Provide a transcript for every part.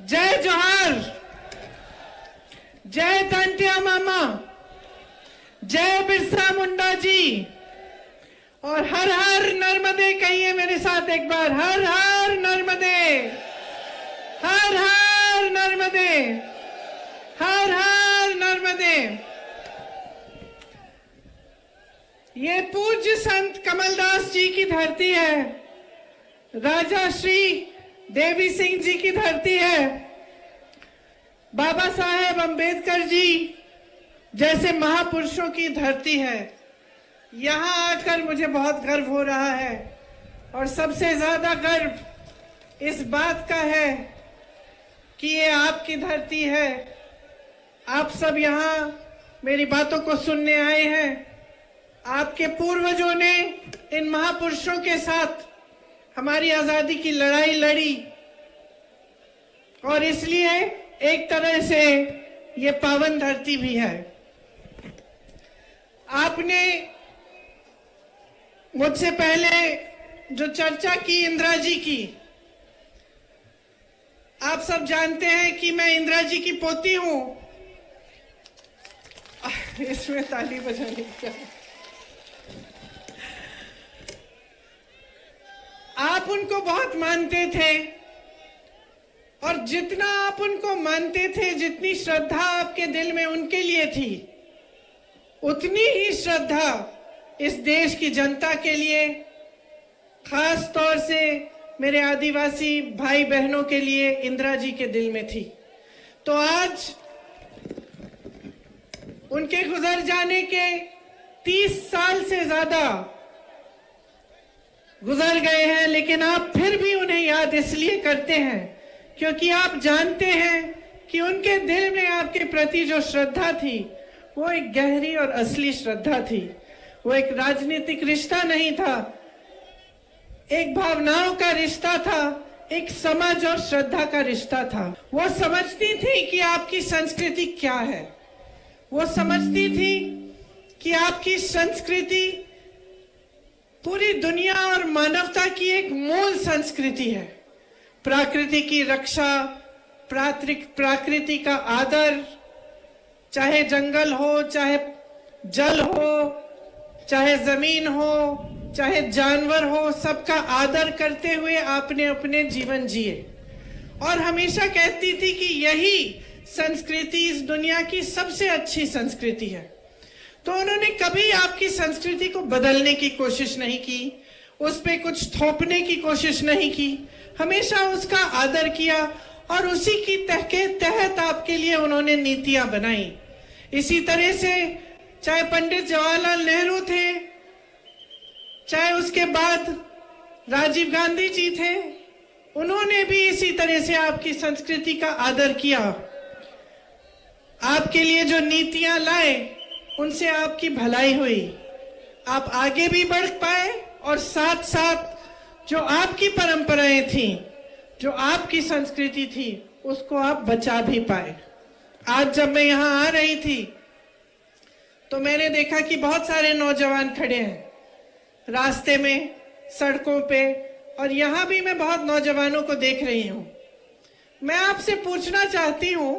जय जोहार, जय तांत्या मामा, जय बिरसा मुंडा जी, और हर हर नर्मदे कहिए मेरे साथ एक बार, हर हर नर्मदे, हर हर नर्मदे, हर हर नर्मदे। ये पूज्य संत कमलदास जी की धरती है, राजा श्री देवी सिंह जी की धरती है, बाबा साहेब अंबेडकर जी जैसे महापुरुषों की धरती है। यहाँ आकर मुझे बहुत गर्व हो रहा है, और सबसे ज्यादा गर्व इस बात का है कि ये आपकी धरती है। आप सब यहाँ मेरी बातों को सुनने आए हैं। आपके पूर्वजों ने इन महापुरुषों के साथ हमारी आजादी की लड़ाई लड़ी, और इसलिए एक तरह से ये पावन धरती भी है। आपने मुझसे पहले जो चर्चा की इंदिरा जी की, आप सब जानते हैं कि मैं इंदिरा जी की पोती हूं। इसमें ताली बजाने का, आप उनको बहुत मानते थे, और जितना आप उनको मानते थे, जितनी श्रद्धा आपके दिल में उनके लिए थी, उतनी ही श्रद्धा इस देश की जनता के लिए, खास तौर से मेरे आदिवासी भाई बहनों के लिए इंदिरा जी के दिल में थी। तो आज उनके गुजर जाने के 30 साल से ज्यादा गुजर गए हैं, लेकिन आप फिर भी उन्हें याद इसलिए करते हैं क्योंकि आप जानते हैं कि उनके दिल में आपके प्रति जो श्रद्धा थी वो एक गहरी और असली श्रद्धा थी। वो एक राजनीतिक रिश्ता नहीं था, एक भावनाओं का रिश्ता था, एक समझ और श्रद्धा का रिश्ता था। वो समझती थी कि आपकी संस्कृति क्या है, वो समझती थी कि आपकी संस्कृति पूरी दुनिया और मानवता की एक मूल संस्कृति है। प्रकृति की रक्षा, प्रकृति का आदर, चाहे जंगल हो, चाहे जल हो, चाहे जमीन हो, चाहे जानवर हो, सबका आदर करते हुए आपने अपने जीवन जिए। और हमेशा कहती थी कि यही संस्कृति इस दुनिया की सबसे अच्छी संस्कृति है। तो उन्होंने कभी आपकी संस्कृति को बदलने की कोशिश नहीं की, उस पे कुछ थोपने की कोशिश नहीं की, हमेशा उसका आदर किया, और उसी की तहत आपके लिए उन्होंने नीतियां बनाई। इसी तरह से चाहे पंडित जवाहरलाल नेहरू थे, चाहे उसके बाद राजीव गांधी जी थे, उन्होंने भी इसी तरह से आपकी संस्कृति का आदर किया। आपके लिए जो नीतियां लाए उनसे आपकी भलाई हुई, आप आगे भी बढ़ पाए, और साथ साथ जो आपकी परंपराएं थी, जो आपकी संस्कृति थी, उसको आप बचा भी पाए। आज जब मैं यहाँ आ रही थी तो मैंने देखा कि बहुत सारे नौजवान खड़े हैं रास्ते में, सड़कों पे, और यहाँ भी मैं बहुत नौजवानों को देख रही हूँ। मैं आपसे पूछना चाहती हूँ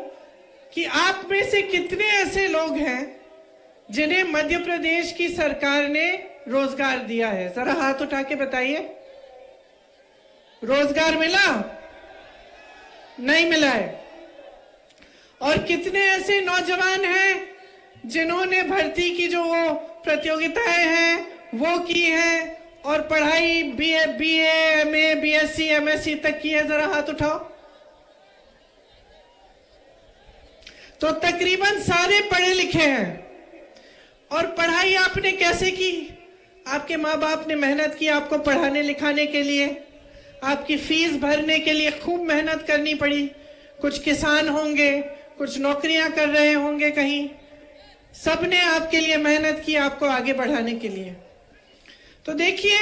कि आप में से कितने ऐसे लोग हैं जिन्हें मध्य प्रदेश की सरकार ने रोजगार दिया है? जरा हाथ उठा के बताइए। रोजगार मिला? नहीं मिला है। और कितने ऐसे नौजवान हैं जिन्होंने भर्ती की जो वो प्रतियोगिताएं हैं वो की है, और पढ़ाई बीए, एमए, बीएससी, एमएससी तक की है? जरा हाथ उठाओ। तो तकरीबन सारे पढ़े लिखे हैं। और पढ़ाई आपने कैसे की? आपके माँ बाप ने मेहनत की आपको पढ़ाने लिखाने के लिए, आपकी फीस भरने के लिए खूब मेहनत करनी पड़ी। कुछ किसान होंगे, कुछ नौकरियां कर रहे होंगे कहीं, सबने आपके लिए मेहनत की आपको आगे बढ़ाने के लिए। तो देखिए,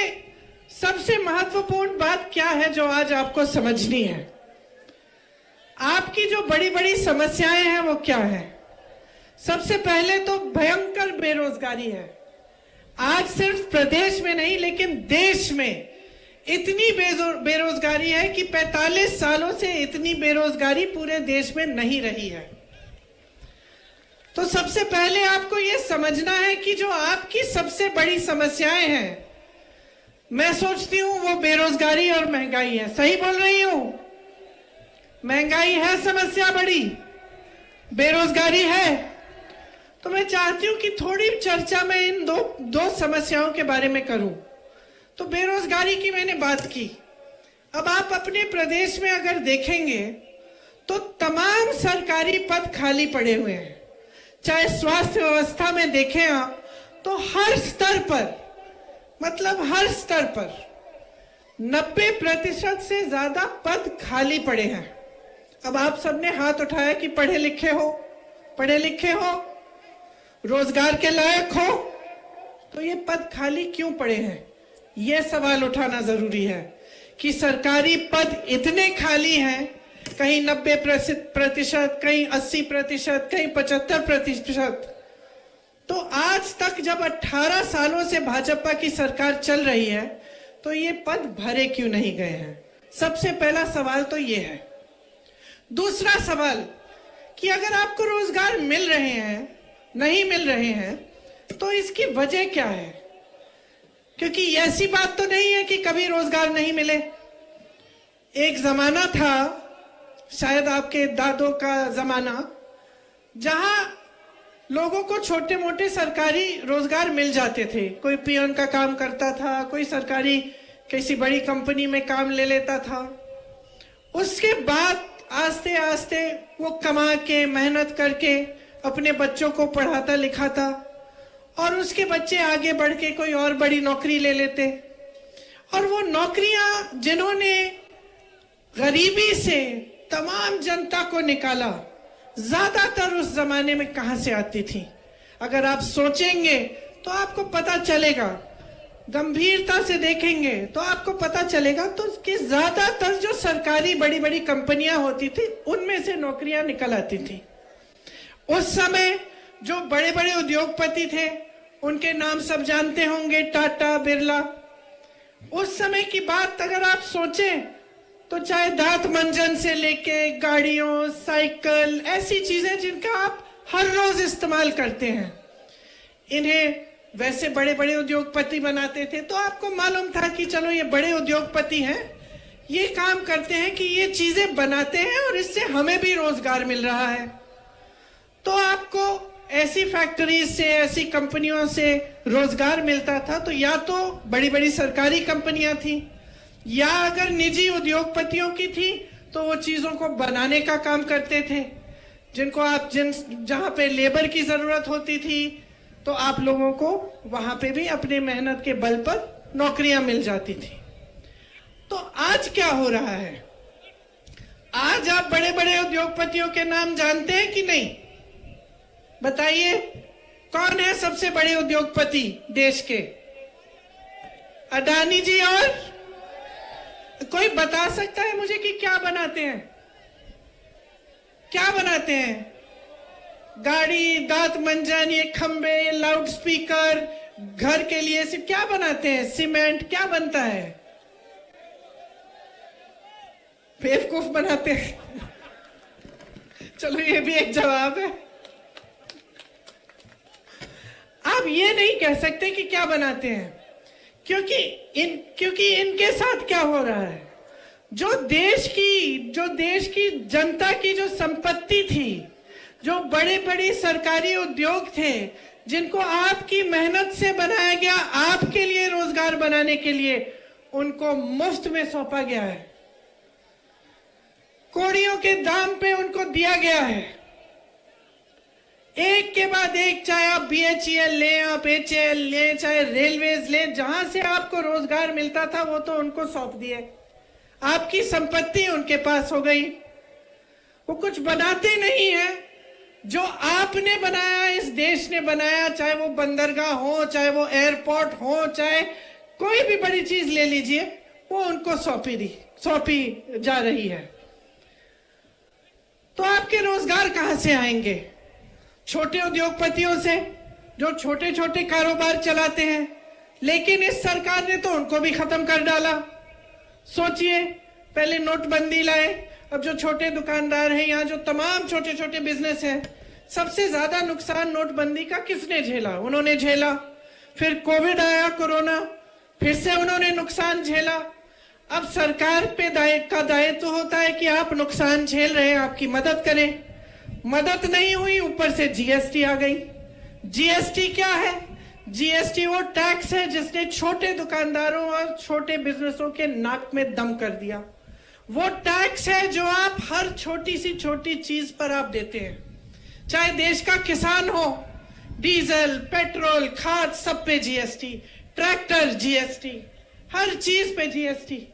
सबसे महत्वपूर्ण बात क्या है जो आज आपको समझनी है? आपकी जो बड़ी बड़ी समस्याएं हैं वो क्या है? सबसे पहले तो भयंकर बेरोजगारी है। आज सिर्फ प्रदेश में नहीं लेकिन देश में इतनी बेरोजगारी है कि 45 सालों से इतनी बेरोजगारी पूरे देश में नहीं रही है। तो सबसे पहले आपको यह समझना है कि जो आपकी सबसे बड़ी समस्याएं हैं, मैं सोचती हूं वो बेरोजगारी और महंगाई है। सही बोल रही हूं? महंगाई है समस्या बड़ी, बेरोजगारी है। तो मैं चाहती हूं कि थोड़ी चर्चा मैं इन दो समस्याओं के बारे में करूं। तो बेरोजगारी की मैंने बात की। अब आप अपने प्रदेश में अगर देखेंगे तो तमाम सरकारी पद खाली पड़े हुए हैं। चाहे स्वास्थ्य व्यवस्था में देखें आप, तो हर स्तर पर, मतलब हर स्तर पर 90% से ज्यादा पद खाली पड़े हैं। अब आप सबने हाथ उठाया कि पढ़े लिखे हो, रोजगार के लायक हो, तो ये पद खाली क्यों पड़े हैं? ये सवाल उठाना जरूरी है कि सरकारी पद इतने खाली हैं, कहीं 90%, कहीं 80%, कहीं 75%। तो आज तक जब 18 सालों से भाजपा की सरकार चल रही है, तो ये पद भरे क्यों नहीं गए हैं? सबसे पहला सवाल तो ये है। दूसरा सवाल कि अगर आपको रोजगार मिल रहे हैं, नहीं मिल रहे हैं, तो इसकी वजह क्या है? क्योंकि ऐसी बात तो नहीं है कि कभी रोजगार नहीं मिले। एक जमाना था, शायद आपके दादों का जमाना, जहां लोगों को छोटे मोटे सरकारी रोजगार मिल जाते थे। कोई पियन का काम करता था, कोई सरकारी किसी बड़ी कंपनी में काम ले लेता था। उसके बाद आस्ते आस्ते वो कमा के, मेहनत करके अपने बच्चों को पढ़ाता लिखाता, और उसके बच्चे आगे बढ़ के कोई और बड़ी नौकरी ले लेते। और वो नौकरियां जिन्होंने गरीबी से तमाम जनता को निकाला, ज्यादातर उस जमाने में कहां से आती थी? अगर आप सोचेंगे तो आपको पता चलेगा, गंभीरता से देखेंगे तो आपको पता चलेगा तो कि ज्यादातर जो सरकारी बड़ी बड़ी कंपनियां होती थी, उनमें से नौकरियां निकल आती थी। उस समय जो बड़े बड़े उद्योगपति थे, उनके नाम सब जानते होंगे, टाटा, बिरला। उस समय की बात अगर आप सोचें तो चाहे दांत मंजन से लेके गाड़ियों, साइकिल, ऐसी चीजें जिनका आप हर रोज इस्तेमाल करते हैं, इन्हें वैसे बड़े बड़े उद्योगपति बनाते थे। तो आपको मालूम था कि चलो ये बड़े उद्योगपति हैं, ये काम करते हैं कि ये चीजें बनाते हैं और इससे हमें भी रोजगार मिल रहा है। तो आपको ऐसी फैक्ट्रीज से, ऐसी कंपनियों से रोजगार मिलता था। तो या तो बड़ी बड़ी सरकारी कंपनियां थी, या अगर निजी उद्योगपतियों की थी तो वो चीजों को बनाने का काम करते थे, जिनको आप जहां पे लेबर की जरूरत होती थी, तो आप लोगों को वहां पे भी अपने मेहनत के बल पर नौकरियां मिल जाती थी। तो आज क्या हो रहा है? आज आप बड़े बड़े उद्योगपतियों के नाम जानते हैं कि नहीं? बताइए, कौन है सबसे बड़े उद्योगपति देश के? अडानी जी। और कोई बता सकता है मुझे कि क्या बनाते हैं? क्या बनाते हैं? गाड़ी, दांत मंजन, ये खंबे, ये लाउड स्पीकर, घर के लिए सिर्फ क्या बनाते हैं? सीमेंट। क्या बनता है? बेवकूफ बनाते हैं। चलो ये भी एक जवाब है। आप ये नहीं कह सकते कि क्या बनाते हैं, क्योंकि इनके साथ क्या हो रहा है? जो देश की जनता की जो संपत्ति थी, जो बड़े बड़े सरकारी उद्योग थे, जिनको आपकी मेहनत से बनाया गया, आपके लिए रोजगार बनाने के लिए, उनको मुफ्त में सौंपा गया है, कौड़ियों के दाम पे उनको दिया गया है। एक के बाद एक, चाहे आप BHEL लें, आप HAL लें, चाहे रेलवेज लें, जहां से आपको रोजगार मिलता था वो तो उनको सौंप दिए। आपकी संपत्ति उनके पास हो गई। वो कुछ बनाते नहीं है, जो आपने बनाया, इस देश ने बनाया, चाहे वो बंदरगाह हो, चाहे वो एयरपोर्ट हो, चाहे कोई भी बड़ी चीज ले लीजिए, वो उनको सौंपी जा रही है। तो आपके रोजगार कहां से आएंगे? छोटे उद्योगपतियों से, जो छोटे छोटे कारोबार चलाते हैं। लेकिन इस सरकार ने तो उनको भी खत्म कर डाला। सोचिए, पहले नोटबंदी लाए, अब जो छोटे दुकानदार हैं, यहाँ जो तमाम छोटे छोटे बिजनेस हैं, सबसे ज्यादा नुकसान नोटबंदी का किसने झेला? उन्होंने झेला। फिर कोविड आया, कोरोना, फिर से उन्होंने नुकसान झेला। अब सरकार पे दायित्व होता है कि आप नुकसान झेल रहे हैं, आपकी मदद करें। मदद नहीं हुई, ऊपर से जीएसटी आ गई। जीएसटी क्या है? जीएसटी वो टैक्स है जिसने छोटे दुकानदारों और छोटे बिजनेसों के नाक में दम कर दिया। वो टैक्स है जो आप हर छोटी सी छोटी चीज पर आप देते हैं। चाहे देश का किसान हो, डीजल, पेट्रोल, खाद, सब पे जीएसटी, ट्रैक्टर जीएसटी, हर चीज पे जीएसटी।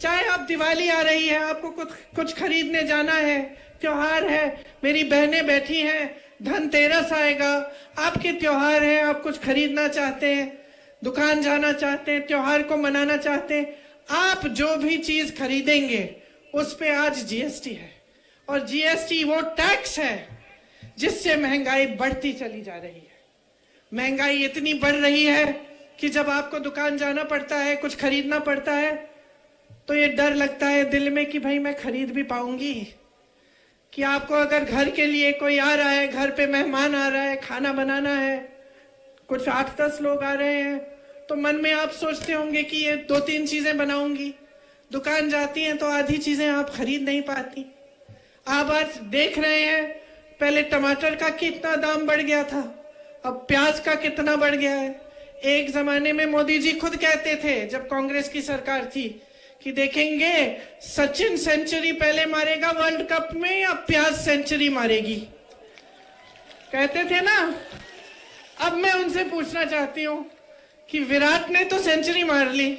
चाहे आप दिवाली आ रही है, आपको कुछ खरीदने जाना है, त्योहार है, मेरी बहनें बैठी हैं, धनतेरस आएगा, आपके त्योहार है, आप कुछ खरीदना चाहते हैं, दुकान जाना चाहते हैं, त्योहार को मनाना चाहते हैं, आप जो भी चीज खरीदेंगे उस पे आज जीएसटी है। और जीएसटी वो टैक्स है जिससे महंगाई बढ़ती चली जा रही है। महंगाई इतनी बढ़ रही है कि जब आपको दुकान जाना पड़ता है, कुछ खरीदना पड़ता है, तो ये डर लगता है दिल में कि भाई मैं खरीद भी पाऊंगी। कि आपको अगर घर के लिए कोई आ रहा है, घर पे मेहमान आ रहा है, खाना बनाना है, कुछ 8-10 लोग आ रहे हैं, तो मन में आप सोचते होंगे कि ये 2-3 चीजें बनाऊंगी। दुकान जाती हैं तो आधी चीजें आप खरीद नहीं पाती। आप आज देख रहे हैं, पहले टमाटर का कितना दाम बढ़ गया था, अब प्याज का कितना बढ़ गया है। एक जमाने में मोदी जी खुद कहते थे, जब कांग्रेस की सरकार थी, कि देखेंगे सचिन सेंचुरी पहले मारेगा वर्ल्ड कप में या प्याज सेंचुरी मारेगी, कहते थे ना। अब मैं उनसे पूछना चाहती हूं कि विराट ने तो सेंचुरी मार ली,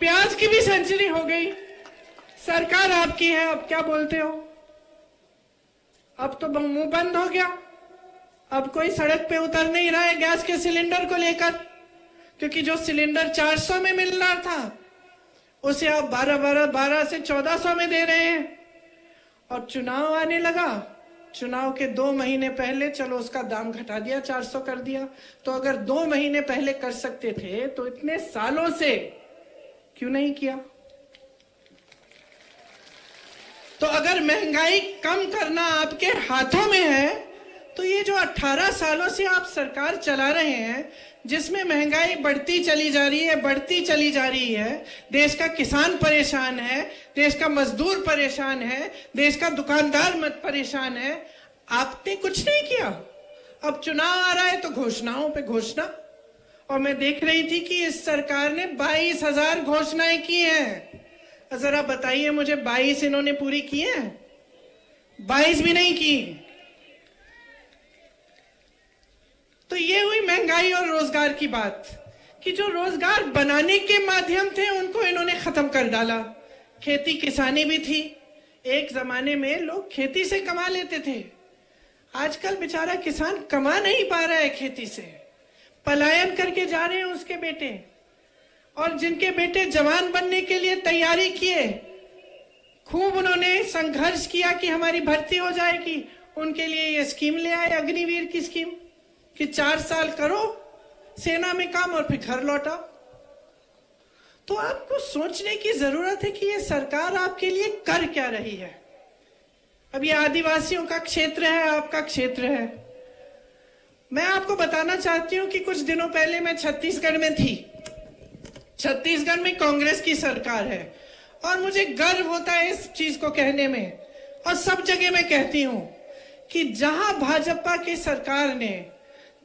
प्याज की भी सेंचुरी हो गई, सरकार आपकी है, अब क्या बोलते हो? अब तो मुंह बंद हो गया। अब कोई सड़क पे उतर नहीं रहा है गैस के सिलेंडर को लेकर, क्योंकि जो सिलेंडर 400 में मिल रहा था उसे आप 12 से 1400 में दे रहे हैं। और चुनाव आने लगा, चुनाव के 2 महीने पहले चलो उसका दाम घटा दिया, 400 कर दिया। तो अगर 2 महीने पहले कर सकते थे तो इतने सालों से क्यों नहीं किया? तो अगर महंगाई कम करना आपके हाथों में है, तो ये जो 18 सालों से आप सरकार चला रहे हैं, जिसमें महंगाई बढ़ती चली जा रही है, देश का किसान परेशान है, देश का मजदूर परेशान है, देश का दुकानदार मत परेशान है, आपने कुछ नहीं किया। अब चुनाव आ रहा है तो घोषणाओं पे घोषणा। और मैं देख रही थी कि इस सरकार ने 22,000 घोषणाएं की हैं। जरा बताइए मुझे, 22 इन्होंने पूरी की हैं? 22 भी नहीं की। तो ये हुई महंगाई और रोजगार की बात, कि जो रोजगार बनाने के माध्यम थे उनको इन्होंने खत्म कर डाला। खेती किसानी भी थी, एक जमाने में लोग खेती से कमा लेते थे, आजकल बेचारा किसान कमा नहीं पा रहा है खेती से, पलायन करके जा रहे हैं उसके बेटे। और जिनके बेटे जवान बनने के लिए तैयारी किए, खूब उन्होंने संघर्ष किया कि हमारी भर्ती हो जाएगी, उनके लिए ये स्कीम ले आए, अग्निवीर की स्कीम, कि 4 साल करो सेना में काम और फिर घर लौटा। तो आपको सोचने की जरूरत है कि ये सरकार आपके लिए कर क्या रही है। अब ये आदिवासियों का क्षेत्र है, आपका क्षेत्र है। मैं आपको बताना चाहती हूं कि कुछ दिनों पहले मैं छत्तीसगढ़ में थी। छत्तीसगढ़ में कांग्रेस की सरकार है और मुझे गर्व होता है इस चीज को कहने में, और सब जगह मैं कहती हूं कि जहां भाजपा की सरकार ने,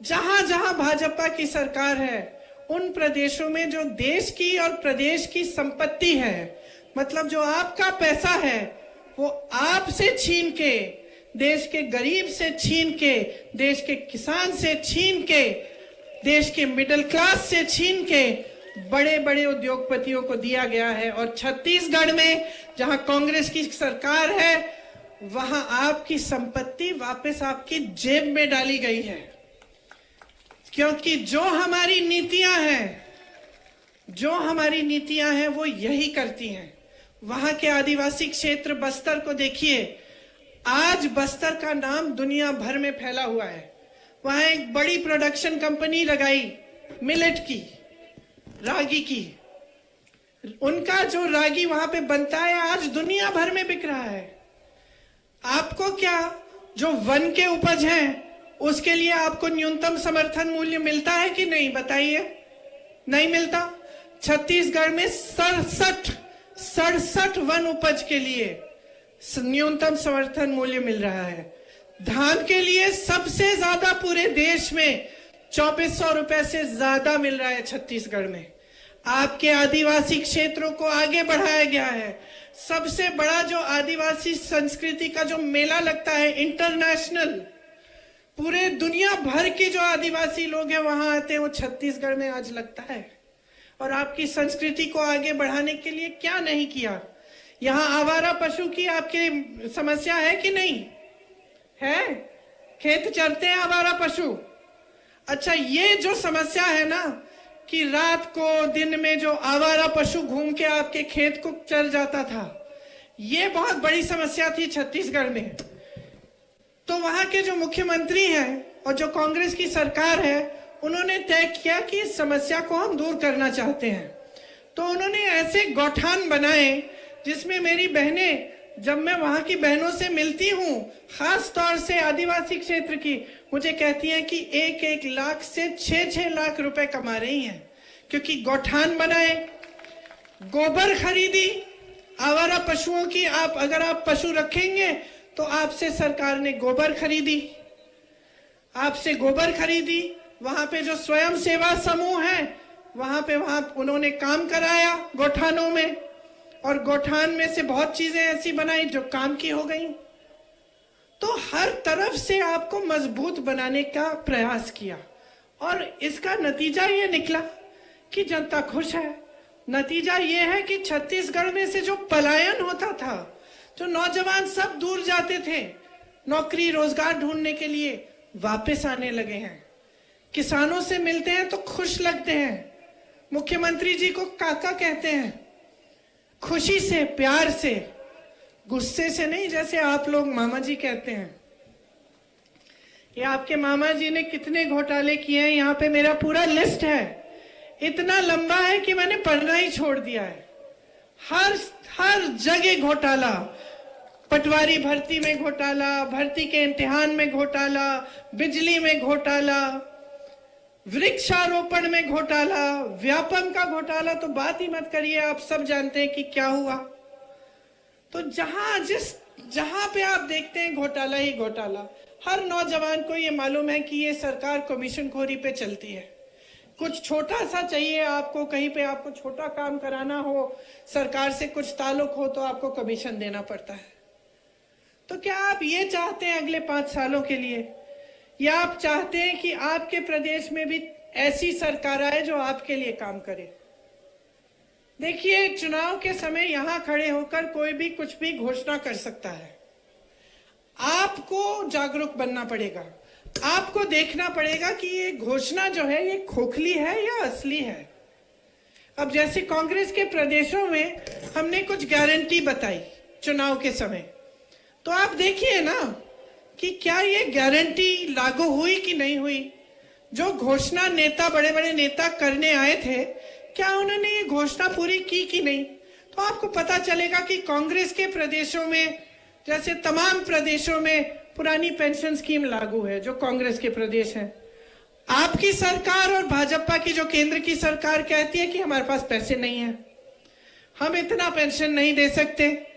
जहां भाजपा की सरकार है, उन प्रदेशों में जो देश की और प्रदेश की संपत्ति है, मतलब जो आपका पैसा है, वो आपसे छीन के, देश के गरीब से छीन के, देश के किसान से छीन के, देश के मिडिल क्लास से छीन के बड़े बड़े उद्योगपतियों को दिया गया है। और छत्तीसगढ़ में जहां कांग्रेस की सरकार है, वहां आपकी संपत्ति वापस आपकी जेब में डाली गई है। क्योंकि जो हमारी नीतियां हैं वो यही करती हैं। वहां के आदिवासी क्षेत्र बस्तर को देखिए, आज बस्तर का नाम दुनिया भर में फैला हुआ है। वहां एक बड़ी प्रोडक्शन कंपनी लगाई मिलेट की, रागी की। उनका जो रागी वहां पे बनता है आज दुनिया भर में बिक रहा है। आपको क्या, जो वन के उपज हैं उसके लिए आपको न्यूनतम समर्थन मूल्य मिलता है कि नहीं, बताइए? नहीं मिलता। छत्तीसगढ़ में 67 वन उपज के लिए न्यूनतम समर्थन मूल्य मिल रहा है। धान के लिए सबसे ज्यादा पूरे देश में 2400 रुपए से ज्यादा मिल रहा है छत्तीसगढ़ में। आपके आदिवासी क्षेत्रों को आगे बढ़ाया गया है। सबसे बड़ा जो आदिवासी संस्कृति का जो मेला लगता है इंटरनेशनल, पूरे दुनिया भर के जो आदिवासी लोग हैं वहां आते हैं, वो छत्तीसगढ़ में आज लगता है। और आपकी संस्कृति को आगे बढ़ाने के लिए क्या नहीं किया। यहाँ आवारा पशु की आपकी समस्या है कि नहीं है? खेत चरते हैं आवारा पशु। अच्छा, ये जो समस्या है ना कि रात को दिन में जो आवारा पशु घूम के आपके खेत को चर जाता था, ये बहुत बड़ी समस्या थी छत्तीसगढ़ में। तो वहां के जो मुख्यमंत्री हैं और जो कांग्रेस की सरकार है, उन्होंने तय किया कि इस समस्या को हम दूर करना चाहते हैं। तो उन्होंने ऐसे गौठान बनाए जिसमें मेरी बहनें, जब मैं वहां की बहनों से मिलती हूँ, खास तौर से आदिवासी क्षेत्र की, मुझे कहती हैं कि 1-1 लाख से 6-6 लाख रुपए कमा रही हैं, क्योंकि गौठान बनाए, गोबर खरीदी आवारा पशुओं की। अगर आप पशु रखेंगे तो आपसे सरकार ने गोबर खरीदी, आपसे गोबर खरीदी। वहां पे जो स्वयं सेवा समूह है वहां उन्होंने काम कराया गौठानों में, और गौठान में से बहुत चीजें ऐसी बनाई जो काम की हो गई। तो हर तरफ से आपको मजबूत बनाने का प्रयास किया, और इसका नतीजा ये निकला कि जनता खुश है। नतीजा ये है कि छत्तीसगढ़ में से जो पलायन होता था, जो नौजवान सब दूर जाते थे नौकरी रोजगार ढूंढने के लिए, वापस आने लगे हैं। किसानों से मिलते हैं तो खुश लगते हैं, मुख्यमंत्री जी को काका कहते हैं, खुशी से, प्यार से, गुस्से से नहीं जैसे आप लोग मामा जी कहते हैं। ये आपके मामा जी ने कितने घोटाले किए हैं, यहाँ पे मेरा पूरा लिस्ट है, इतना लंबा है कि मैंने पढ़ना ही छोड़ दिया है। हर जगह घोटाला, पटवारी भर्ती में घोटाला, भर्ती के इम्तिहान में घोटाला, बिजली में घोटाला, वृक्षारोपण में घोटाला, व्यापम का घोटाला तो बात ही मत करिए, आप सब जानते हैं कि क्या हुआ। तो जहां पे आप देखते हैं घोटाला ही घोटाला। हर नौजवान को ये मालूम है कि ये सरकार कमीशनखोरी पे चलती है। कुछ छोटा सा चाहिए आपको, कहीं पे आपको छोटा काम कराना हो, सरकार से कुछ ताल्लुक हो, तो आपको कमीशन देना पड़ता है। तो क्या आप ये चाहते हैं अगले 5 सालों के लिए, या आप चाहते हैं कि आपके प्रदेश में भी ऐसी सरकार आए जो आपके लिए काम करे? देखिए, चुनाव के समय यहां खड़े होकर कोई भी कुछ भी घोषणा कर सकता है। आपको जागरूक बनना पड़ेगा, आपको देखना पड़ेगा कि ये घोषणा जो है ये खोखली है या असली है। अब जैसे कांग्रेस के प्रदेशों में हमने कुछ गारंटी बताई चुनाव के समय, तो आप देखिए ना कि क्या ये गारंटी लागू हुई कि नहीं हुई। जो घोषणा नेता, बड़े बड़े नेता करने आए थे, क्या उन्होंने ये घोषणा पूरी की कि नहीं। तो आपको पता चलेगा कि कांग्रेस के प्रदेशों में, जैसे तमाम प्रदेशों में पुरानी पेंशन स्कीम लागू है, जो कांग्रेस के प्रदेश हैं। आपकी सरकार और भाजपा की जो केंद्र की सरकार कहती है कि हमारे पास पैसे नहीं है, हम इतना पेंशन नहीं दे सकते।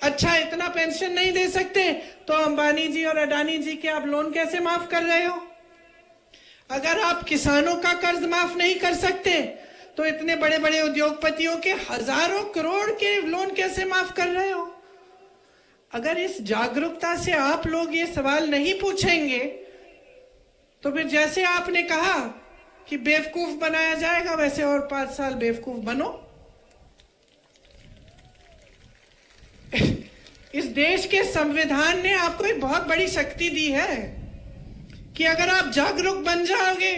अच्छा, इतना पेंशन नहीं दे सकते तो अंबानी जी और अडानी जी के आप लोन कैसे माफ कर रहे हो? अगर आप किसानों का कर्ज माफ नहीं कर सकते तो इतने बड़े बड़े उद्योगपतियों के हजारों करोड़ के लोन कैसे माफ कर रहे हो? अगर इस जागरूकता से आप लोग ये सवाल नहीं पूछेंगे तो फिर जैसे आपने कहा कि बेवकूफ बनाया जाएगा, वैसे और 5 साल बेवकूफ बनो। इस देश के संविधान ने आपको एक बहुत बड़ी शक्ति दी है कि अगर आप जागरूक बन जाओगे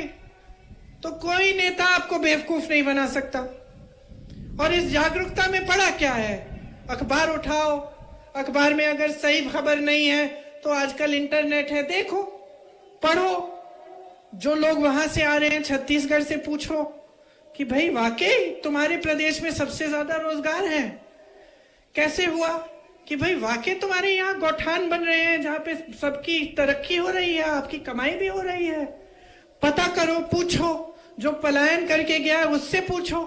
तो कोई नेता आपको बेवकूफ नहीं बना सकता। और इस जागरूकता में पड़ा क्या है? अखबार उठाओ, अखबार में अगर सही खबर नहीं है तो आजकल इंटरनेट है, देखो, पढ़ो। जो लोग वहां से आ रहे हैं छत्तीसगढ़ से पूछो, कि भाई वाकई तुम्हारे प्रदेश में सबसे ज्यादा रोजगार है। कैसे हुआ कि भाई वाकई तुम्हारे यहाँ गौठान बन रहे हैं जहां पे सबकी तरक्की हो रही है, आपकी कमाई भी हो रही है। पता करो, पूछो, जो पलायन करके गया है उससे पूछो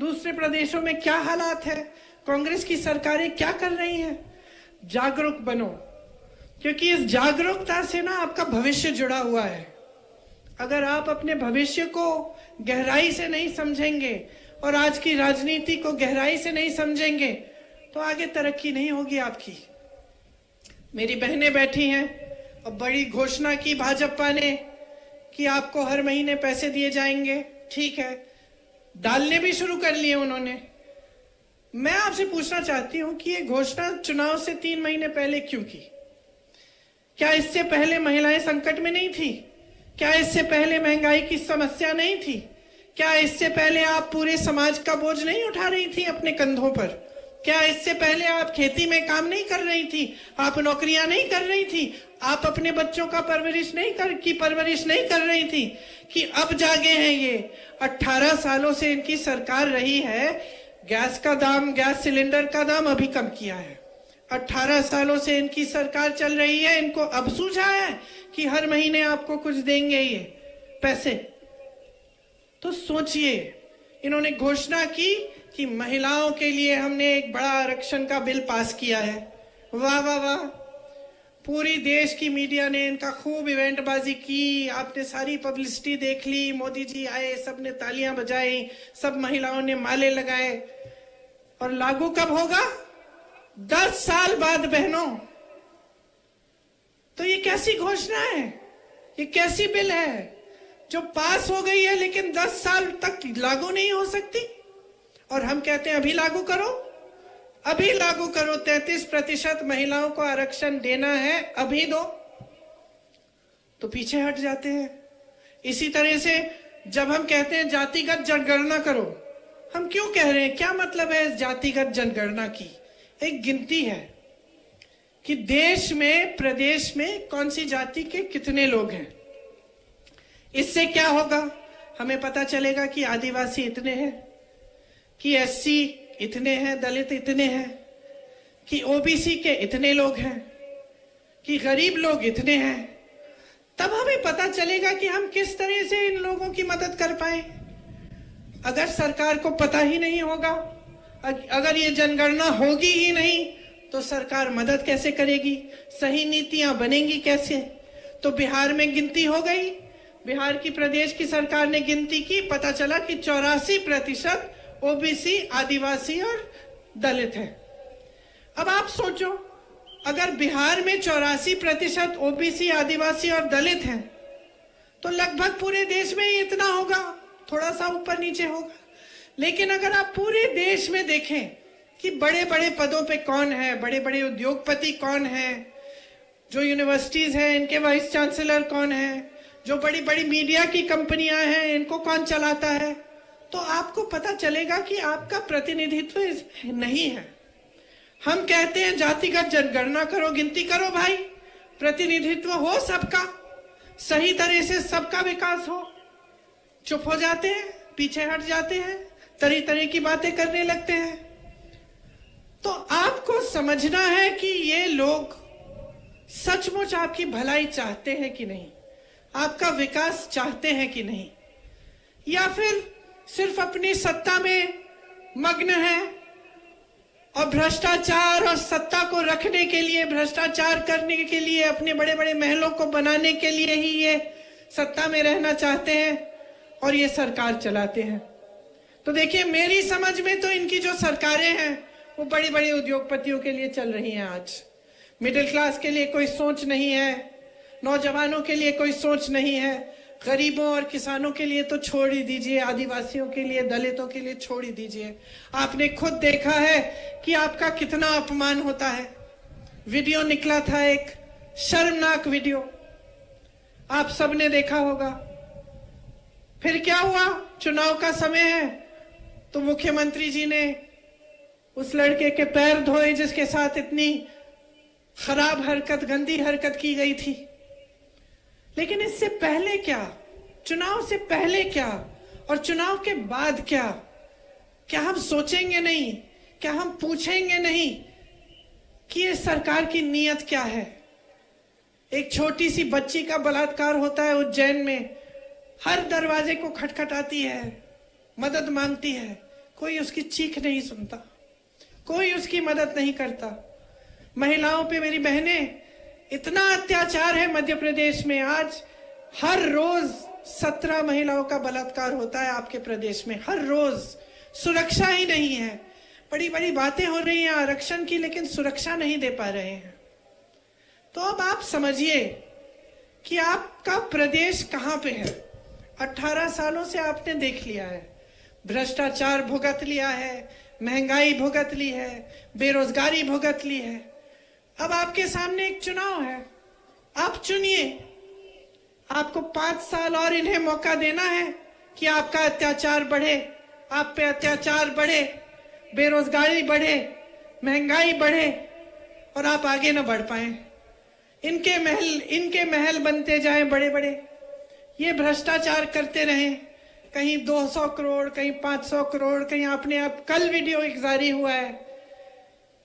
दूसरे प्रदेशों में क्या हालात है, कांग्रेस की सरकारें क्या कर रही हैं। जागरूक बनो, क्योंकि इस जागरूकता से ना आपका भविष्य जुड़ा हुआ है। अगर आप अपने भविष्य को गहराई से नहीं समझेंगे और आज की राजनीति को गहराई से नहीं समझेंगे तो आगे तरक्की नहीं होगी आपकी। मेरी बहनें बैठी हैं और बड़ी घोषणा की भाजपा ने कि आपको हर महीने पैसे दिए जाएंगे। ठीक है, डालने भी शुरू कर लिए उन्होंने। मैं आपसे पूछना चाहती हूं कि ये घोषणा चुनाव से 3 महीने पहले क्यों की? क्या इससे पहले महिलाएं संकट में नहीं थी? क्या इससे पहले महंगाई की समस्या नहीं थी? क्या इससे पहले आप पूरे समाज का बोझ नहीं उठा रही थी अपने कंधों पर? क्या इससे पहले आप खेती में काम नहीं कर रही थी? आप नौकरियां नहीं कर रही थी? आप अपने बच्चों का परवरिश नहीं कर रही थी कि अब जागे हैं ये? 18 सालों से इनकी सरकार रही है, गैस सिलेंडर का दाम अभी कम किया है। 18 सालों से इनकी सरकार चल रही है, इनको अब सूझा है कि हर महीने आपको कुछ देंगे ये पैसे। तो सोचिए, इन्होंने घोषणा की कि महिलाओं के लिए हमने एक बड़ा आरक्षण का बिल पास किया है। वाह वाह वाह, पूरी देश की मीडिया ने इनका खूब इवेंटबाजी की, आपने सारी पब्लिसिटी देख ली, मोदी जी आए, सबने तालियां बजाई, सब महिलाओं ने माले लगाए। और लागू कब होगा? 10 साल बाद बहनों। तो ये कैसी घोषणा है? ये कैसी बिल है जो पास हो गई है लेकिन 10 साल तक लागू नहीं हो सकती? और हम कहते हैं अभी लागू करो, अभी लागू करो, 33% महिलाओं को आरक्षण देना है, अभी दो। तो पीछे हट जाते हैं। इसी तरह से जब हम कहते हैं जातिगत जनगणना करो, हम क्यों कह रहे हैं? क्या मतलब है इस जातिगत जनगणना की? एक गिनती है कि देश में, प्रदेश में कौन सी जाति के कितने लोग हैं। इससे क्या होगा? हमें पता चलेगा कि आदिवासी इतने हैं, कि एससी इतने हैं, दलित इतने हैं, कि ओबीसी के इतने लोग हैं, कि गरीब लोग इतने हैं। तब हमें पता चलेगा कि हम किस तरह से इन लोगों की मदद कर पाए। अगर सरकार को पता ही नहीं होगा, अगर ये जनगणना होगी ही नहीं, तो सरकार मदद कैसे करेगी? सही नीतियां बनेंगी कैसे? तो बिहार में गिनती हो गई, बिहार की प्रदेश की सरकार ने गिनती की, पता चला कि 84% ओबीसी, आदिवासी और दलित है। अब आप सोचो, अगर बिहार में 84% ओबीसी, आदिवासी और दलित हैं, तो लगभग पूरे देश में ही इतना होगा, थोड़ा सा ऊपर नीचे होगा। लेकिन अगर आप पूरे देश में देखें कि बड़े बड़े पदों पे कौन है, बड़े बड़े उद्योगपति कौन है, जो यूनिवर्सिटीज हैं इनके वाइस चांसलर कौन है, जो बड़ी बड़ी मीडिया की कंपनियां हैं इनको कौन चलाता है, तो आपको पता चलेगा कि आपका प्रतिनिधित्व इसमें नहीं है। हम कहते हैं जातिगत जनगणना करो, गिनती करो भाई, प्रतिनिधित्व हो सबका, सही तरह से सबका विकास हो। चुप हो जाते हैं, पीछे हट जाते हैं, तरह तरह की बातें करने लगते हैं। तो आपको समझना है कि ये लोग सचमुच आपकी भलाई चाहते हैं कि नहीं, आपका विकास चाहते हैं कि नहीं, या फिर सिर्फ अपनी सत्ता में मग्न है और भ्रष्टाचार और सत्ता को रखने के लिए, भ्रष्टाचार करने के लिए, अपने बड़े बड़े महलों को बनाने के लिए ही ये सत्ता में रहना चाहते हैं और ये सरकार चलाते हैं। तो देखिए, मेरी समझ में तो इनकी जो सरकारें हैं वो बड़ी बड़ी उद्योगपतियों के लिए चल रही हैं। आज मिडिल क्लास के लिए कोई सोच नहीं है, नौजवानों के लिए कोई सोच नहीं है, गरीबों और किसानों के लिए तो छोड़ ही दीजिए, आदिवासियों के लिए, दलितों के लिए छोड़ ही दीजिए। आपने खुद देखा है कि आपका कितना अपमान होता है। वीडियो निकला था, एक शर्मनाक वीडियो, आप सबने देखा होगा। फिर क्या हुआ? चुनाव का समय है तो मुख्यमंत्री जी ने उस लड़के के पैर धोए जिसके साथ इतनी खराब हरकत, गंदी हरकत की गई थी। लेकिन इससे पहले क्या, चुनाव से पहले क्या, और चुनाव के बाद क्या हम सोचेंगे नहीं, क्या हम पूछेंगे नहीं कि ये सरकार की नीयत क्या है? एक छोटी सी बच्ची का बलात्कार होता है उज्जैन में, हर दरवाजे को खटखटाती है, मदद मांगती है, कोई उसकी चीख नहीं सुनता, कोई उसकी मदद नहीं करता। महिलाओं पे, मेरी बहनें, इतना अत्याचार है मध्य प्रदेश में। आज हर रोज 17 महिलाओं का बलात्कार होता है आपके प्रदेश में, हर रोज। सुरक्षा ही नहीं है। बड़ी बड़ी बातें हो रही हैं आरक्षण की, लेकिन सुरक्षा नहीं दे पा रहे हैं। तो अब आप समझिए कि आपका प्रदेश कहां पे है। 18 सालों से आपने देख लिया है, भ्रष्टाचार भुगत लिया है, महंगाई भुगत ली है, बेरोजगारी भुगत ली है। अब आपके सामने एक चुनाव है, आप चुनिए। आपको 5 साल और इन्हें मौका देना है कि आपका अत्याचार बढ़े, आप पे अत्याचार बढ़े, बेरोजगारी बढ़े, महंगाई बढ़े और आप आगे न बढ़ पाए। इनके महल बनते जाए बड़े बड़े, ये भ्रष्टाचार करते रहें, कहीं 200 करोड़, कहीं 500 करोड़, कहीं आपने अब कल वीडियो एक जारी हुआ है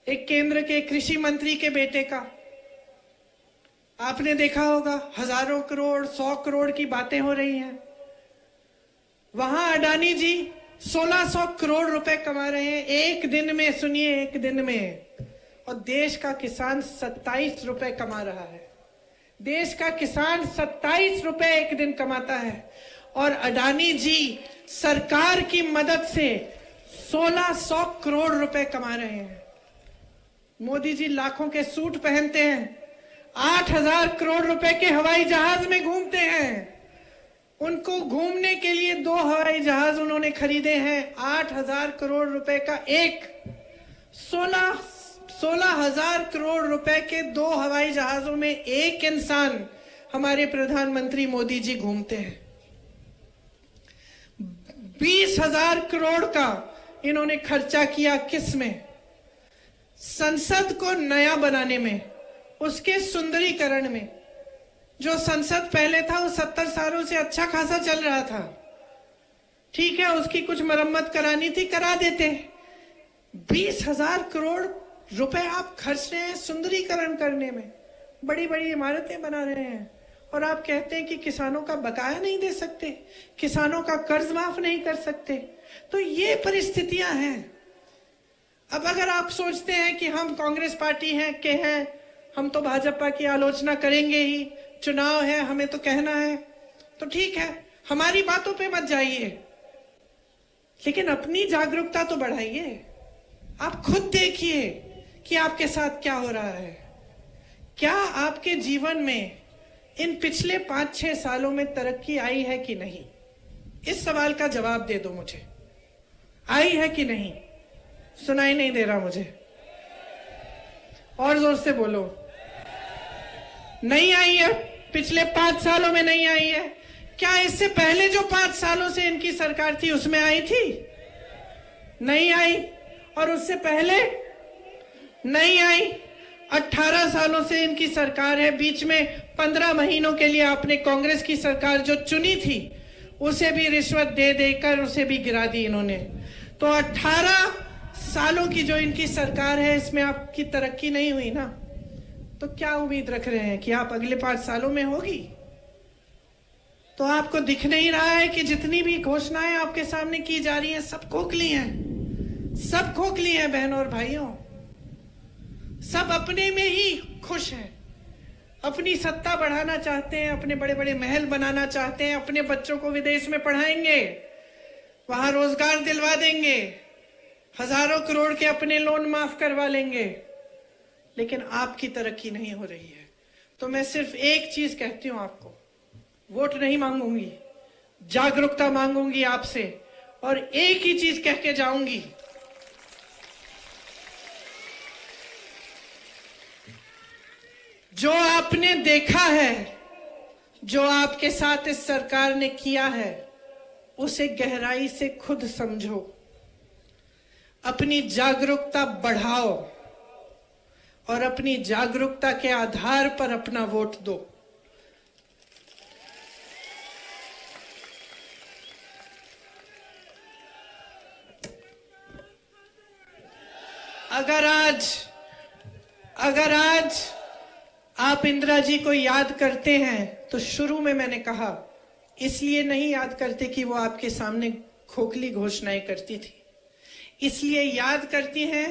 एक केंद्र के कृषि मंत्री के बेटे का, आपने देखा होगा, हजारों करोड़, 100 करोड़ की बातें हो रही हैं। वहां अडानी जी 1600 करोड़ रुपए कमा रहे हैं एक दिन में, सुनिए, एक दिन में। और देश का किसान 27 रुपए कमा रहा है। देश का किसान 27 रुपए एक दिन कमाता है और अडानी जी सरकार की मदद से 1600 करोड़ रुपए कमा रहे हैं। मोदी जी लाखों के सूट पहनते हैं, 8000 करोड़ रुपए के हवाई जहाज में घूमते हैं। उनको घूमने के लिए 2 हवाई जहाज उन्होंने खरीदे हैं, 8000 करोड़ रुपए का एक। 16,000 करोड़ रुपए के 2 हवाई जहाजों में एक इंसान हमारे प्रधानमंत्री मोदी जी घूमते हैं। 20,000 करोड़ का इन्होंने खर्चा किया किस में? संसद को नया बनाने में, उसके सुंदरीकरण में। जो संसद पहले था वो 70 सालों से अच्छा खासा चल रहा था, ठीक है, उसकी कुछ मरम्मत करानी थी, करा देते। 20,000 करोड़ रुपए आप खर्च रहे हैं सुंदरीकरण करने में, बड़ी बड़ी इमारतें बना रहे हैं, और आप कहते हैं कि किसानों का बकाया नहीं दे सकते, किसानों का कर्ज माफ नहीं कर सकते। तो ये परिस्थितियां हैं। अब अगर आप सोचते हैं कि हम कांग्रेस पार्टी हैं, हम तो भाजपा की आलोचना करेंगे ही, चुनाव है, हमें तो कहना है, तो ठीक है, हमारी बातों पे मत जाइए, लेकिन अपनी जागरूकता तो बढ़ाइए। आप खुद देखिए कि आपके साथ क्या हो रहा है। क्या आपके जीवन में इन पिछले 5-6 सालों में तरक्की आई है कि नहीं? इस सवाल का जवाब दे दो मुझे, आई है कि नहीं? सुनाई नहीं दे रहा मुझे, और जोर से बोलो। नहीं आई है, पिछले 5 सालों में नहीं आई है। क्या इससे पहले जो 5 सालों से इनकी सरकार थी उसमें आई थी? नहीं आई। और उससे पहले नहीं आई। 18 सालों से इनकी सरकार है, बीच में 15 महीनों के लिए आपने कांग्रेस की सरकार जो चुनी थी उसे भी रिश्वत दे देकर उसे भी गिरा दी इन्होंने। तो 18 सालों की जो इनकी सरकार है, इसमें आपकी तरक्की नहीं हुई ना, तो क्या उम्मीद रख रहे हैं कि आप अगले 5 सालों में होगी? तो आपको दिख नहीं रहा है कि जितनी भी घोषणाएं आपके सामने की जा रही हैं सब खोखली हैं, सब खोखली हैं बहनों और भाइयों। सब अपने में ही खुश हैं, अपनी सत्ता बढ़ाना चाहते हैं, अपने बड़े बड़े महल बनाना चाहते हैं, अपने बच्चों को विदेश में पढ़ाएंगे, वहां रोजगार दिलवा देंगे, हजारों करोड़ के अपने लोन माफ करवा लेंगे, लेकिन आपकी तरक्की नहीं हो रही है। तो मैं सिर्फ एक चीज कहती हूं आपको, वोट नहीं मांगूंगी, जागरूकता मांगूंगी आपसे, और एक ही चीज कह के जाऊंगी, जो आपने देखा है, जो आपके साथ इस सरकार ने किया है, उसे गहराई से खुद समझो, अपनी जागरूकता बढ़ाओ और अपनी जागरूकता के आधार पर अपना वोट दो। अगर आज आप इंदिरा जी को याद करते हैं तो शुरू में मैंने कहा इसलिए नहीं याद करते कि वो आपके सामने खोखली घोषणाएं करती थी, इसलिए याद करती हैं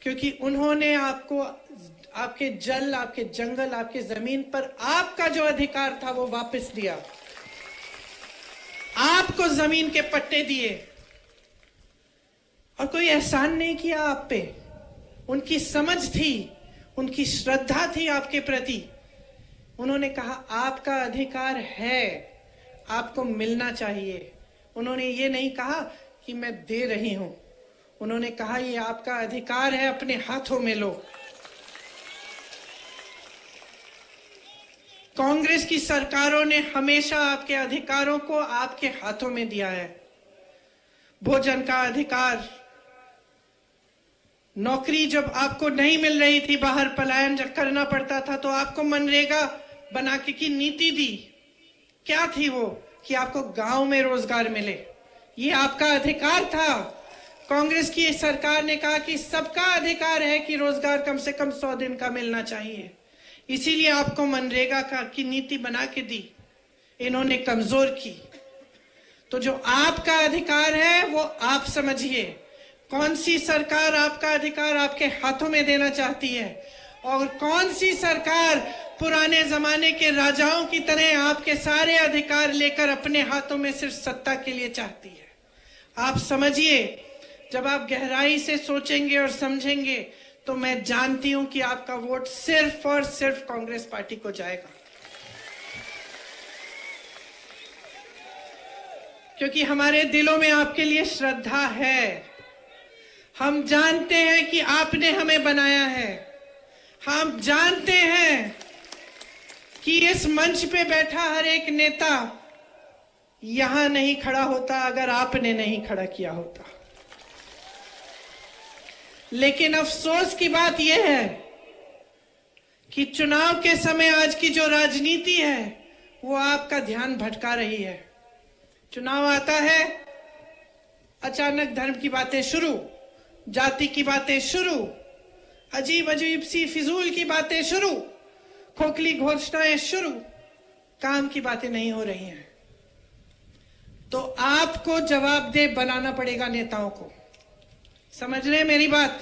क्योंकि उन्होंने आपको आपके जल, आपके जंगल, आपके जमीन पर आपका जो अधिकार था वो वापस दिया, आपको जमीन के पट्टे दिए और कोई एहसान नहीं किया आप पे। उनकी समझ थी, उनकी श्रद्धा थी आपके प्रति। उन्होंने कहा आपका अधिकार है, आपको मिलना चाहिए। उन्होंने ये नहीं कहा कि मैं दे रही हूं, उन्होंने कहा ये आपका अधिकार है, अपने हाथों में लो। कांग्रेस की सरकारों ने हमेशा आपके अधिकारों को आपके हाथों में दिया है। भोजन का अधिकार, नौकरी जब आपको नहीं मिल रही थी, बाहर पलायन जब करना पड़ता था तो आपको मनरेगा बना के की नीति दी। क्या थी वो? कि आपको गांव में रोजगार मिले, ये आपका अधिकार था। कांग्रेस की सरकार ने कहा कि सबका अधिकार है कि रोजगार कम से कम 100 दिन का मिलना चाहिए, इसीलिए आपको मनरेगा की नीति बना के दी, इन्होंने कमजोर की। तो जो आपका अधिकार है वो आप समझिए, कौन सी सरकार आपका अधिकार आपके हाथों में देना चाहती है और कौन सी सरकार पुराने जमाने के राजाओं की तरह आपके सारे अधिकार लेकर अपने हाथों में सिर्फ सत्ता के लिए चाहती है। आप समझिए, जब आप गहराई से सोचेंगे और समझेंगे तो मैं जानती हूं कि आपका वोट सिर्फ और सिर्फ कांग्रेस पार्टी को जाएगा, क्योंकि हमारे दिलों में आपके लिए श्रद्धा है। हम जानते हैं कि आपने हमें बनाया है, हम जानते हैं कि इस मंच पे बैठा हर एक नेता यहां नहीं खड़ा होता अगर आपने नहीं खड़ा किया होता। लेकिन अफसोस की बात यह है कि चुनाव के समय आज की जो राजनीति है वो आपका ध्यान भटका रही है। चुनाव आता है, अचानक धर्म की बातें शुरू, जाति की बातें शुरू, अजीब अजीब सी फिजूल की बातें शुरू, खोखली घोषणाएं शुरू, काम की बातें नहीं हो रही हैं। तो आपको जवाबदेह बनाना पड़ेगा नेताओं को। समझ रहे मेरी बात?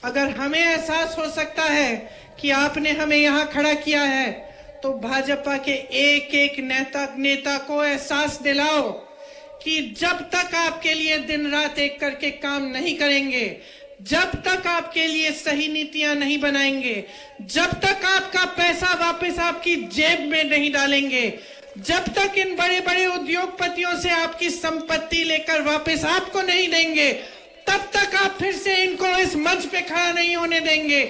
अगर हमें एहसास हो सकता है कि आपने हमें यहां खड़ा किया है तो भाजपा के एक एक नेता को एहसास दिलाओ कि जब तक आपके लिए दिन रात एक करके काम नहीं करेंगे, जब तक आपके लिए सही नीतियां नहीं बनाएंगे, जब तक आपका पैसा वापस आपकी जेब में नहीं डालेंगे, जब तक इन बड़े बड़े उद्योगपतियों से आपकी संपत्ति लेकर वापस आपको नहीं देंगे, तब तक आप फिर से इनको इस मंच पे खड़ा नहीं होने देंगे।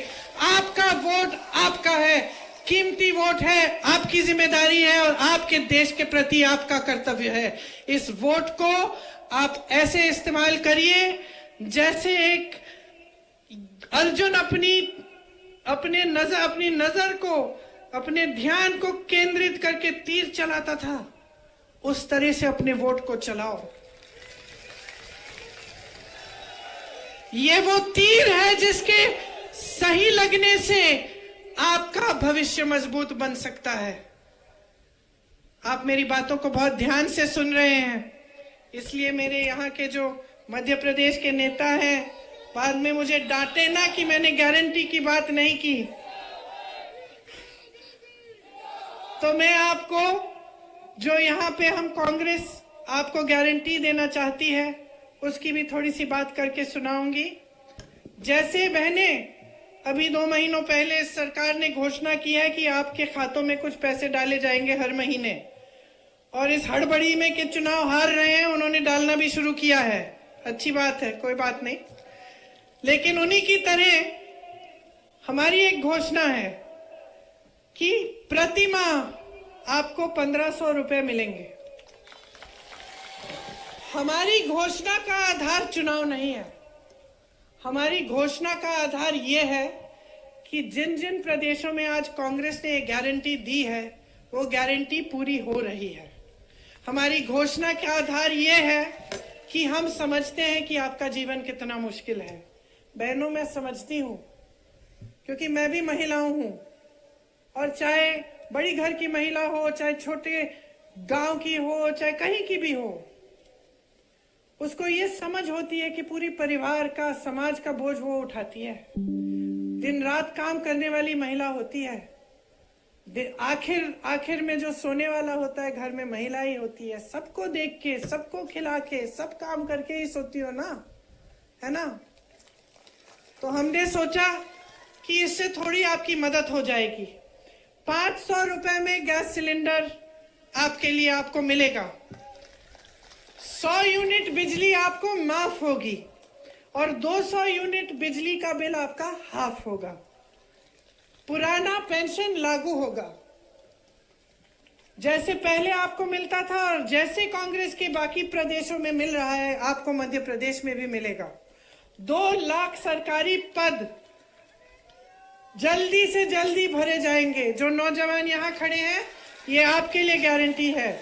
आपका वोट आपका है, कीमती वोट है, आपकी जिम्मेदारी है और आपके देश के प्रति आपका कर्तव्य है। इस वोट को आप ऐसे इस्तेमाल करिए जैसे एक अर्जुन अपनी नजर को, अपने ध्यान को केंद्रित करके तीर चलाता था, उस तरह से अपने वोट को चलाओ। ये वो तीर है जिसके सही लगने से आपका भविष्य मजबूत बन सकता है। आप मेरी बातों को बहुत ध्यान से सुन रहे हैं, इसलिए मेरे यहाँ के जो मध्य प्रदेश के नेता हैं बाद में मुझे डांटे ना कि मैंने गारंटी की बात नहीं की। तो मैं आपको, जो यहाँ पे हम कांग्रेस आपको गारंटी देना चाहती है, उसकी भी थोड़ी सी बात करके सुनाऊंगी। जैसे बहने, अभी 2 महीनों पहले इस सरकार ने घोषणा की है कि आपके खातों में कुछ पैसे डाले जाएंगे हर महीने, और इस हड़बड़ी में कि चुनाव हार रहे हैं उन्होंने डालना भी शुरू किया है। अच्छी बात है, कोई बात नहीं, लेकिन उन्हीं की तरह हमारी एक घोषणा है कि प्रति माह आपको 1500 रुपए मिलेंगे। हमारी घोषणा का आधार चुनाव नहीं है, हमारी घोषणा का आधार यह है कि जिन जिन प्रदेशों में आज कांग्रेस ने एक गारंटी दी है वो गारंटी पूरी हो रही है। हमारी घोषणा का आधार यह है कि हम समझते हैं कि आपका जीवन कितना मुश्किल है, बहनों मैं समझती हूँ, क्योंकि मैं भी महिलाओं हूँ। और चाहे बड़ी घर की महिला हो, चाहे छोटे गांव की हो, चाहे कहीं की भी हो, उसको ये समझ होती है कि पूरी परिवार का, समाज का बोझ वो उठाती है। दिन रात काम करने वाली महिला होती है। आखिर में जो सोने वाला होता है घर में महिला ही होती है। सबको देख के, सबको खिला के, सब काम करके ही सोती हो ना, है ना। तो हमने सोचा कि इससे थोड़ी आपकी मदद हो जाएगी। 500 रुपए में गैस सिलेंडर आपके लिए आपको मिलेगा। 100 यूनिट बिजली आपको माफ होगी और 200 यूनिट बिजली का बिल आपका हाफ होगा। पुराना पेंशन लागू होगा, जैसे पहले आपको मिलता था और जैसे कांग्रेस के बाकी प्रदेशों में मिल रहा है, आपको मध्य प्रदेश में भी मिलेगा। 2 लाख सरकारी पद जल्दी से जल्दी भरे जाएंगे। जो नौजवान यहाँ खड़े हैं, ये आपके लिए गारंटी है।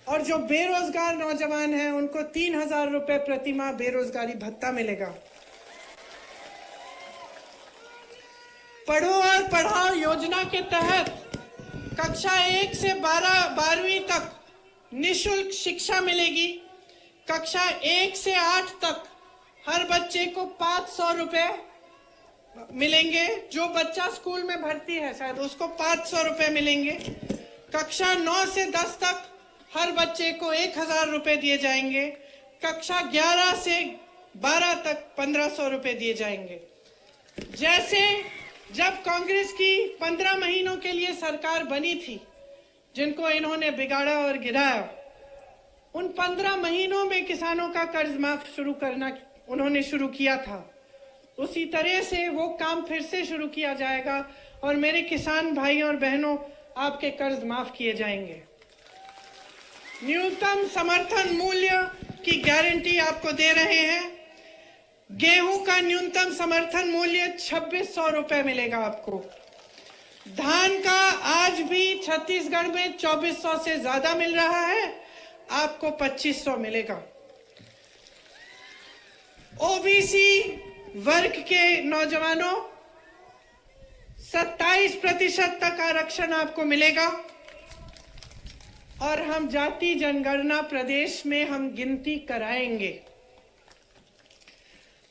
और जो बेरोजगार नौजवान हैं, उनको 3000 रुपए प्रति माह बेरोजगारी भत्ता मिलेगा। पढ़ो और पढ़ाओ योजना के तहत कक्षा 1 से 12वीं तक निःशुल्क शिक्षा मिलेगी। कक्षा 1 से 8 तक हर बच्चे को 500 रुपए मिलेंगे। जो बच्चा स्कूल में भर्ती है शायद, उसको 500 रुपए मिलेंगे। कक्षा 9 से 10 तक हर बच्चे को 1000 रुपए दिए जाएंगे। कक्षा 11 से 12 तक 1500 रुपए दिए जाएंगे। जैसे जब कांग्रेस की 15 महीनों के लिए सरकार बनी थी, जिनको इन्होंने बिगाड़ा और गिराया, उन 15 महीनों में किसानों का कर्ज माफ शुरू करना उन्होंने शुरू किया था। उसी तरह से वो काम फिर से शुरू किया जाएगा और मेरे किसान भाई और बहनों, आपके कर्ज माफ किए जाएंगे। न्यूनतम समर्थन मूल्य की गारंटी आपको दे रहे हैं। गेहूं का न्यूनतम समर्थन मूल्य 2600 रुपए मिलेगा आपको। धान का आज भी छत्तीसगढ़ में 2400 से ज्यादा मिल रहा है, आपको 2500 मिलेगा। ओबीसी वर्ग के नौजवानों 27% तक आरक्षण आपको मिलेगा। और हम जाति जनगणना प्रदेश में हम गिनती कराएंगे।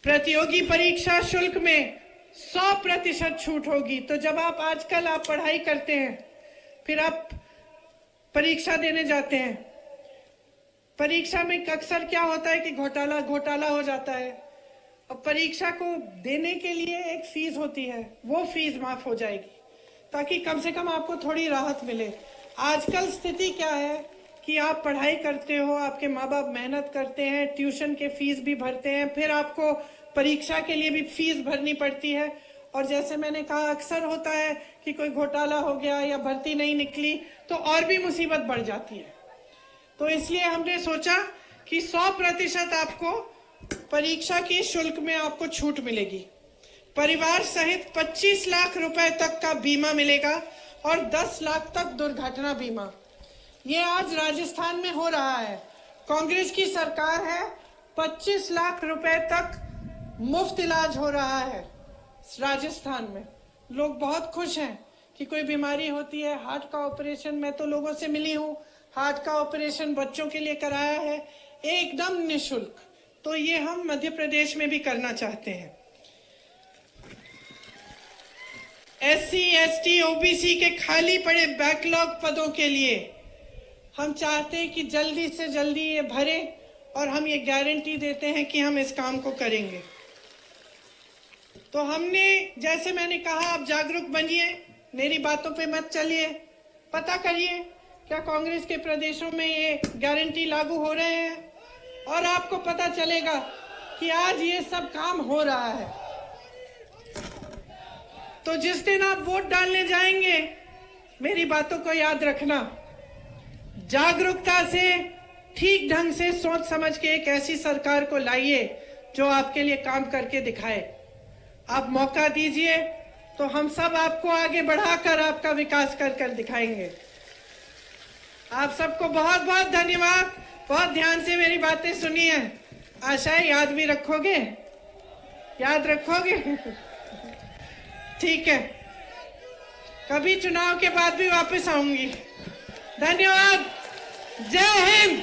प्रतियोगी परीक्षा शुल्क में 100% छूट होगी। तो जब आजकल आप पढ़ाई करते हैं, फिर आप परीक्षा देने जाते हैं, परीक्षा में अक्सर क्या होता है कि घोटाला हो जाता है। अब परीक्षा को देने के लिए एक फीस होती है, वो फीस माफ हो जाएगी ताकि कम से कम आपको थोड़ी राहत मिले। आजकल स्थिति क्या है कि आप पढ़ाई करते हो, आपके माँ बाप मेहनत करते हैं, ट्यूशन के फीस भी भरते हैं, फिर आपको परीक्षा के लिए भी फीस भरनी पड़ती है। और जैसे मैंने कहा, अक्सर होता है कि कोई घोटाला हो गया या भर्ती नहीं निकली तो और भी मुसीबत बढ़ जाती है। तो इसलिए हमने सोचा कि 100% आपको परीक्षा की शुल्क में आपको छूट मिलेगी। परिवार सहित 25 लाख रुपए तक का बीमा मिलेगा और 10 लाख तक दुर्घटना बीमा। ये आज राजस्थान में हो रहा है। कांग्रेस की सरकार है, 25 लाख रुपए तक मुफ्त इलाज हो रहा है राजस्थान में। लोग बहुत खुश हैं कि कोई बीमारी होती है, हार्ट का ऑपरेशन, मैं तो लोगों से मिली हूँ, हार्ट का ऑपरेशन बच्चों के लिए कराया है एकदम निःशुल्क। तो ये हम मध्य प्रदेश में भी करना चाहते हैं। SC, ST, OBC के खाली पड़े बैकलॉग पदों के लिए हम चाहते हैं कि जल्दी से जल्दी ये भरे और हम ये गारंटी देते हैं कि हम इस काम को करेंगे। तो हमने, जैसे मैंने कहा, आप जागरूक बनिए, मेरी बातों पे मत चलिए, पता करिए क्या कांग्रेस के प्रदेशों में ये गारंटी लागू हो रहे हैं और आपको पता चलेगा कि आज ये सब काम हो रहा है। तो जिस दिन आप वोट डालने जाएंगे, मेरी बातों को याद रखना, जागरूकता से, ठीक ढंग से सोच समझ के एक ऐसी सरकार को लाइए जो आपके लिए काम करके दिखाए। आप मौका दीजिए तो हम सब आपको आगे बढ़ाकर आपका विकास कर दिखाएंगे। आप सबको बहुत बहुत धन्यवाद। बहुत ध्यान से मेरी बातें सुनी है, आशा है याद भी रखोगे। याद रखोगे? ठीक है, कभी चुनाव के बाद भी वापस आऊंगी। धन्यवाद। जय हिंद।